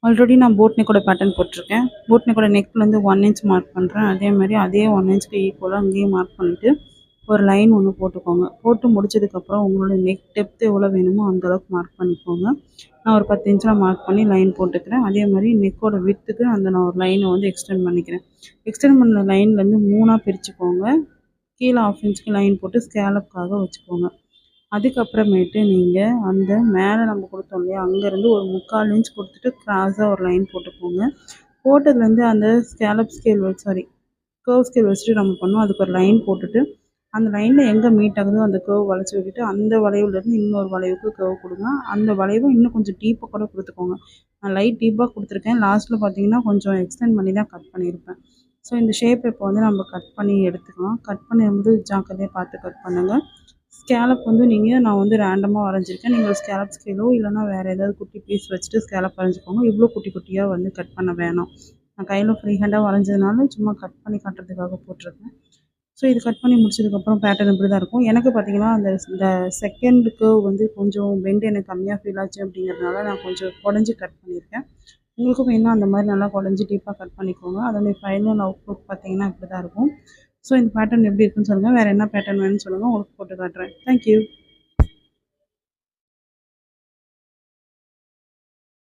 Already நான் boat நெக்கோட pattern போட்டிருக்கேன். போட் நெக்கோட நெக்லேருந்து 1 இன்ச் மார்க் பண்ணுறேன். அதே 1 இன்ச்சுக்கு ஈக்குவலாக அங்கேயும் மார்க் பண்ணிவிட்டு ஒரு லைன் ஒன்று போட்டுக்கோங்க. போட்டு முடிச்சதுக்கப்புறம் உங்களோட நெக் டெப்த் எவ்வளோ வேணுமோ அந்தளவுக்கு மார்க் பண்ணிக்கோங்க. நான் ஒரு 10 இன்ச்சில் மார்க் பண்ணி லைன் போட்டுக்கிறேன். அதே மாதிரி நெக்கோட விட்த்துக்கு நான் ஒரு லைனை வந்து எக்ஸ்டெண்ட் பண்ணிக்கிறேன். எக்ஸ்டெண்ட் பண்ண லைன்லேருந்து 3ஆக பிரிச்சுக்கோங்க. கீழே 1/2 இன்ச்சுக்கு லைன் போட்டு ஸ்கேலப்காக வச்சுக்கோங்க. அதுக்கப்புறமேட்டு நீங்கள் அந்த மேலே நம்ம கொடுத்தோம் இல்லையா, அங்கேருந்து ஒரு 3/4 இன்ச் கொடுத்துட்டு கிராஸாக ஒரு லைன் போட்டுக்கோங்க. போட்டதுலேருந்து அந்த கர்வ் ஸ்கேல் வச்சுட்டு நம்ம பண்ணோம். அதுக்கு ஒரு லைன் போட்டுட்டு அந்த லைனில் எங்கே மீட் ஆகுதோ அந்த கர்வ் வளைச்சி விட்டுட்டு அந்த வளைவுலேருந்து இன்னொரு வளைவுக்கு கர்வ் கொடுங்க. அந்த வளைவை இன்னும் கொஞ்சம் டீப்பாக கூட கொடுத்துக்கோங்க. நான் லைட் டீப்பாக கொடுத்துருக்கேன். லாஸ்ட்டில் பார்த்தீங்கன்னா கொஞ்சம் எக்ஸ்டெண்ட் பண்ணி தான் கட் பண்ணியிருப்பேன். ஸோ இந்த ஷேப் இப்போ வந்து நம்ம கட் பண்ணி எடுத்துக்கலாம். கட் பண்ணும்போது ஜாக்கிரதையாக பார்த்து கட் பண்ணுங்கள். ஸ்கேலப் வந்து நான் வந்து ரேண்டமாக வரைஞ்சிருக்கேன். நீங்கள் ஸ்கேலப் ஸ்கேலோ இல்லைனா வேறு ஏதாவது குட்டி பீஸ் வச்சுட்டு ஸ்கேலப் வரைஞ்சிக்கோங்க. இவ்வளோ குட்டி குட்டியாக வந்து கட் பண்ண வேணாம். நான் கையில் ஃப்ரீ ஹேண்டாக வரைஞ்சதுனால சும்மா கட் பண்ணி காட்டுறதுக்காக போட்டிருக்கேன். ஸோ இது கட் பண்ணி முடிச்சதுக்கப்புறம் பேட்டர்ன் இப்படி தான் இருக்கும். எனக்கு பார்த்தீங்கன்னா இந்த செகண்ட் கர்வ் வந்து கொஞ்சம் பெண்ட் எனக்கு கம்மியாக ஃபீல் ஆச்சு அப்படிங்கிறதுனால நான் கொஞ்சம் குடஞ்சி கட் பண்ணியிருக்கேன். உங்களுக்கும் வேணும்னா அந்த மாதிரி நல்லா குடஞ்சி டீப்பாக கட் பண்ணிக்கோங்க. அதோடைய ஃபைனல் அவுட்புட் பார்த்தீங்கன்னா இப்படி தான் இருக்கும். ஸோ இந்த பேட்டர்ன் எப்படி இருக்குன்னு சொல்லுங்கள். வேறு என்ன பேட்டர்ன் வேணும்னு சொல்லுங்கள், உங்களுக்கு போட்டு காட்டுறேன். தேங்க்யூ.